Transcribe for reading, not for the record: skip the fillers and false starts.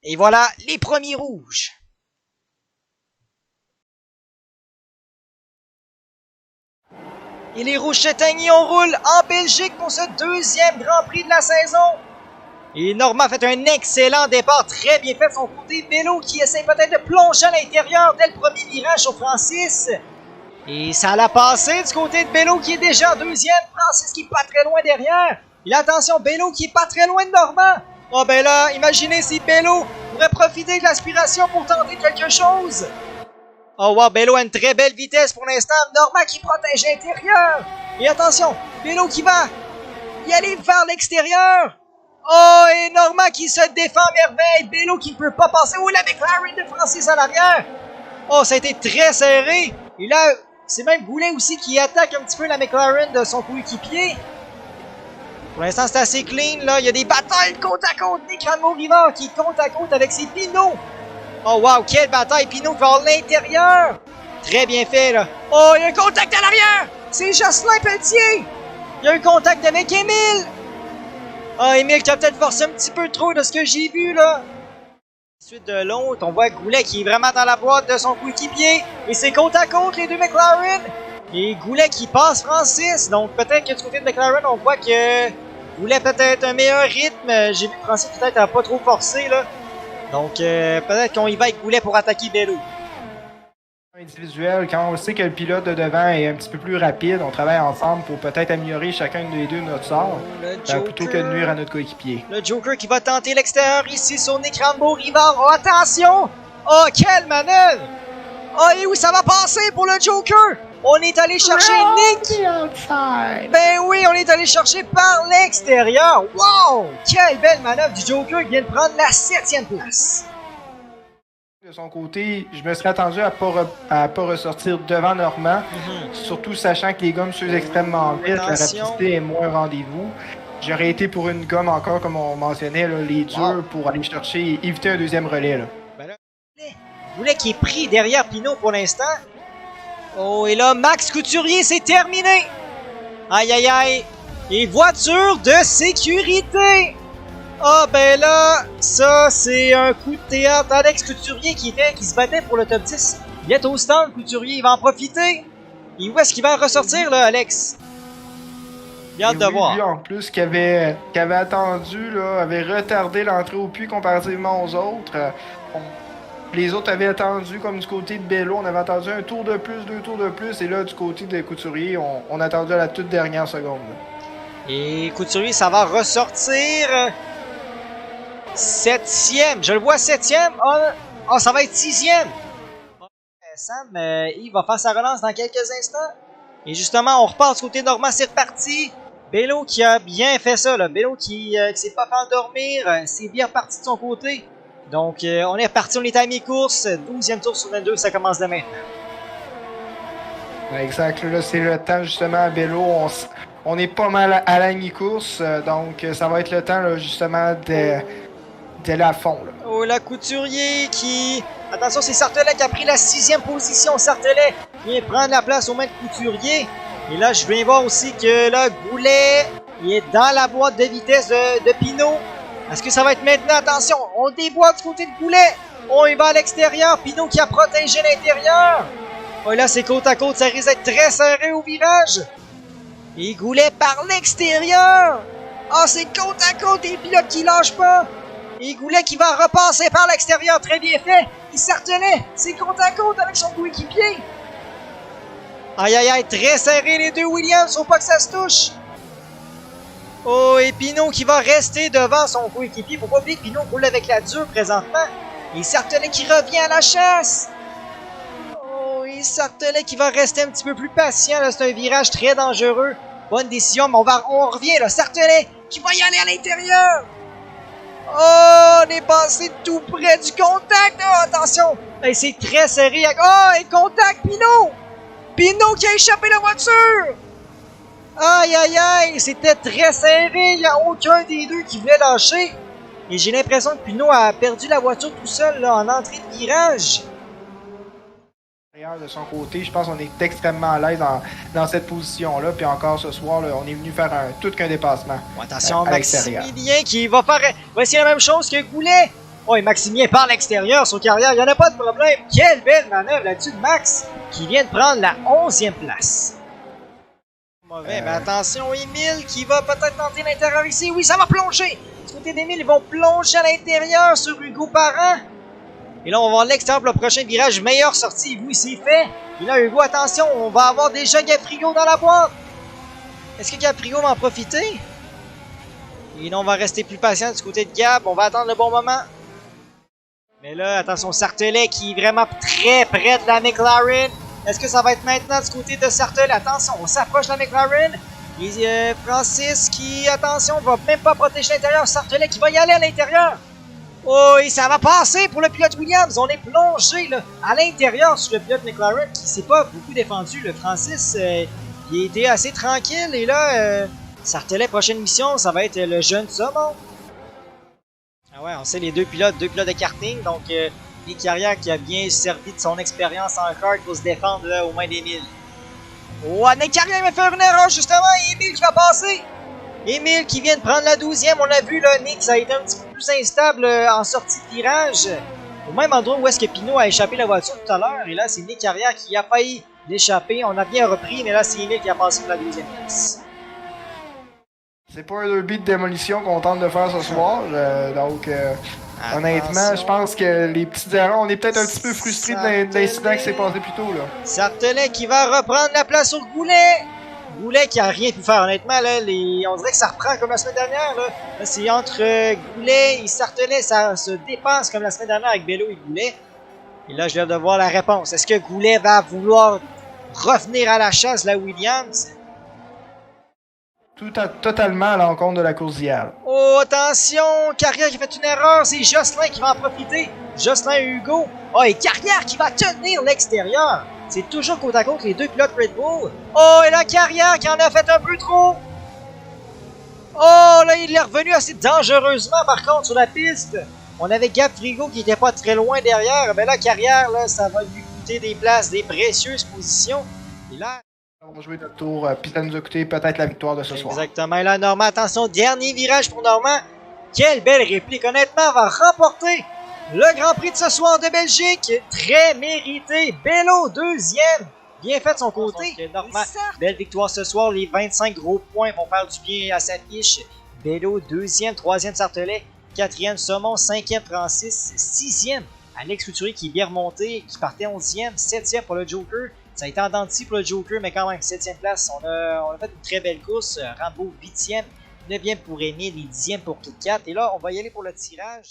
Et voilà les premiers rouges. Et les rouges s'éteignent et on roule en Belgique pour ce deuxième Grand Prix de la saison. Et Norma fait un excellent départ, très bien fait de son côté. Bello qui essaie peut-être de plonger à l'intérieur dès le premier virage sur Francis. Et ça l'a passé du côté de Bello qui est déjà en deuxième. Francis qui est pas très loin derrière. Et là, attention, Bello qui est pas très loin de Norma. Oh ben là, imaginez si Bello pourrait profiter de l'aspiration pour tenter quelque chose. Oh wow, Bello a une très belle vitesse pour l'instant. Norma qui protège l'intérieur. Et attention, Bello qui va y aller vers l'extérieur. Oh, et Norma qui se défend à merveille. Bello qui ne peut pas passer. Oh, la McLaren de Francis à l'arrière. Oh, ça a été très serré. Et là, c'est même Goulet aussi qui attaque un petit peu la McLaren de son coéquipier. Pour l'instant, c'est assez clean, là. Il y a des batailles côte à côte. Nick Rivard qui est côte à côte avec ses Pinot. Oh, wow, quelle bataille. Pinot vers l'intérieur. Très bien fait, là. Oh, il y a un contact à l'arrière. C'est Jocelyn Pelletier. Il y a un contact avec Émile. Ah, Émile qui a peut-être forcé un petit peu trop de ce que j'ai vu, là. Ensuite de l'autre, on voit Goulet qui est vraiment dans la boîte de son coéquipier. Et c'est côte à côte, les deux McLaren. Et Goulet qui passe Francis. Donc peut-être que du côté de McLaren, on voit que Goulet peut-être un meilleur rythme. J'ai vu que Francis peut-être n'a pas trop forcé, là. Donc peut-être qu'on y va avec Goulet pour attaquer Bello. Individuel, quand on sait que le pilote de devant est un petit peu plus rapide, on travaille ensemble pour peut-être améliorer chacun des deux notre sort, plutôt que de nuire à notre coéquipier. Le Joker qui va tenter l'extérieur ici sur Nick Rivard. Oh, attention! Oh, quelle manœuvre! Oh, et oui, ça va passer pour le Joker! On est allé chercher Nick! Ben oui, on est allé chercher par l'extérieur! Wow! Quelle belle manœuvre du Joker qui vient de prendre la 7e place! De son côté, je me serais attendu à pas ressortir devant Normand, surtout sachant que les gommes s'usent extrêmement vite, la rapidité est moins au rendez-vous. J'aurais été pour une gomme encore, comme on mentionnait, là, les durs pour aller chercher et éviter un deuxième relais. Là. Ben là, Goulet qui est pris derrière Pinot pour l'instant. Oh, et là, Max Couturier, c'est terminé! Aïe, aïe, aïe! Et voiture de sécurité! Ah ben là, ça c'est un coup de théâtre. Alex Couturier qui se battait pour le top 10. Il est au stand, Couturier, il va en profiter. Et où est-ce qu'il va ressortir là, Alex? Bien hâte de voir. Lui en plus qui avait attendu, là, avait retardé l'entrée au puits comparativement aux autres. Les autres avaient attendu, comme du côté de Bello, on avait attendu un tour de plus, 2 tours de plus. Et là, du côté de Couturier, on a attendu à la toute dernière seconde. Et Couturier, ça va ressortir. 7e, je le vois 7e. Oh, ça va être 6e. Sam, il va faire sa relance dans quelques instants. Et justement, on repart du côté Normand, c'est reparti. Bello qui a bien fait ça, là. Bello qui s'est pas fait endormir, c'est bien reparti de son côté. Donc, on est reparti, on est à mi-course. 12e tour sur 22, ça commence demain. Exact, là, c'est le temps justement à Bello. On est pas mal à la mi-course, donc ça va être le temps là, justement d'aller à fond. Là. Oh, la Couturier qui... Attention, c'est Sartelet qui a pris la 6e position. Sartelet vient prendre la place aux mains de Couturier. Et là, je viens voir aussi que là, Goulet il est dans la boîte de vitesse de Pinot. Est-ce que ça va être maintenant? Attention, on déboîte du côté de Goulet. On y va à l'extérieur. Pinot qui a protégé l'intérieur. Oh, là, c'est côte à côte. Ça risque d'être très serré au virage. Et Goulet par l'extérieur. Ah, c'est côte à côte. Des pilotes qui lâchent pas. Et Goulet qui va repasser par l'extérieur, très bien fait. Il Sartelet, c'est côte à côte avec son coéquipier. Aïe aïe aïe, très serré les deux Williams, faut pas que ça se touche. Oh, et Pinot qui va rester devant son coéquipier. Faut pas oublier que Pinot roule avec la dure présentement. Et Sartelet qui revient à la chasse. Oh, et Sartelet qui va rester un petit peu plus patient. C'est un virage très dangereux. Bonne décision, mais on revient là. Sartelet qui va y aller à l'intérieur. Oh, on est passé tout près du contact. Oh, attention. Et c'est très serré. Oh, et contact, Pinot. Pinot qui a échappé la voiture. Aïe, aïe, aïe. C'était très serré. Il n'y a aucun des deux qui voulait lâcher. Et j'ai l'impression que Pinot a perdu la voiture tout seul là, en entrée de virage. De son côté, je pense qu'on est extrêmement à l'aise dans cette position-là. Puis encore ce soir, là, on est venu faire tout qu'un dépassement. Attention, Maximilien qui va essayer la même chose que Goulet. Oh, et Maximien par l'extérieur, sur carrière, il n'y en a pas de problème. Quelle belle manœuvre là-dessus de Max, qui vient de prendre la 11e place. Mauvais, mais attention, Émile qui va peut-être tenter l'intérieur ici. Oui, ça va plonger. Du côté d'Émile, ils vont plonger à l'intérieur sur Hugo Parent. Et là, on va voir l'extérieur pour le prochain virage. Meilleure sortie, oui, c'est fait. Et là, Hugo, attention, on va avoir déjà Gafrigo dans la boîte. Est-ce que Gafrigo va en profiter? Et non, on va rester plus patient du côté de Gab. On va attendre le bon moment. Mais là, attention, Sartelet qui est vraiment très près de la McLaren. Est-ce que ça va être maintenant du côté de Sartelet? Attention, on s'approche de la McLaren. Et Francis qui, attention, va même pas protéger l'intérieur. Sartelet qui va y aller à l'intérieur. Oh, et ça va passer pour le pilote Williams. On est plongé là, à l'intérieur sur le pilote McLaren qui s'est pas beaucoup défendu. Le Francis, il a été assez tranquille. Et là, Sartelet, prochaine mission, ça va être le jeune Saumon. Ah ouais, on sait les deux pilotes de karting. Donc, Nick Carrière qui a bien servi de son expérience en kart pour se défendre là, aux mains d'Émile. Oh, Nick Carrière va faire une erreur justement. Et Émile qui va passer. Émile qui vient de prendre la 12e. On l'a vu, là, Nick, ça a été un petit peu plus instable en sortie de virage. Au même endroit où est-ce que Pinot a échappé la voiture tout à l'heure. Et là, c'est Nick Carrière qui a failli l'échapper. On a bien repris, mais là, c'est Émile qui a passé pour la 12e place. C'est pas un derby de démolition qu'on tente de faire ce soir. Honnêtement, je pense que les petites erreurs, on est peut-être un petit peu frustrés de l'incident qui s'est passé plus tôt. Là. Sartelet qui va reprendre la place sur Goulet. Goulet qui a rien pu faire, honnêtement. Là, on dirait que ça reprend comme la semaine dernière. Là c'est entre Goulet et Sartelet, ça se dépasse comme la semaine dernière avec Bello et Goulet. Et là, je viens de voir la réponse. Est-ce que Goulet va vouloir revenir à la chasse, la Williams? Totalement à l'encontre de la course d'hier. Oh, attention! Carrière qui fait une erreur. C'est Jocelyn qui va en profiter. Jocelyn et Hugo. Oh, et Carrière qui va tenir l'extérieur. C'est toujours côte à côte les deux pilotes Red Bull. Oh, et la Carrière qui en a fait un peu trop. Oh, là, il est revenu assez dangereusement, par contre, sur la piste. On avait Gab Frigo qui n'était pas très loin derrière. Mais là, Carrière, là, ça va lui coûter des places, des précieuses positions. Et là... On va jouer notre tour, puis ça nous a coûté peut-être la victoire de ce soir. Exactement. Et là, Normand, attention, dernier virage pour Normand. Quelle belle réplique. Honnêtement, va remporter le Grand Prix de ce soir de Belgique. Très mérité. Bello, deuxième. Bien fait de son côté. Donc, Normand, belle victoire ce soir. Les 25 gros points vont faire du bien à sa fiche. Bello, deuxième. Troisième, Sartelet. Quatrième, Saumon. Cinquième, Francis. Sixième, Alex Couturier qui est bien remonté, qui partait 11e. Septième pour le Joker. Ça a été en dents de scie pour le Joker, mais quand même, 7e place. On a fait une très belle course. Rambo, 8e. 9e pour Émile et 10e pour Kit Kat. Et là, on va y aller pour le tirage.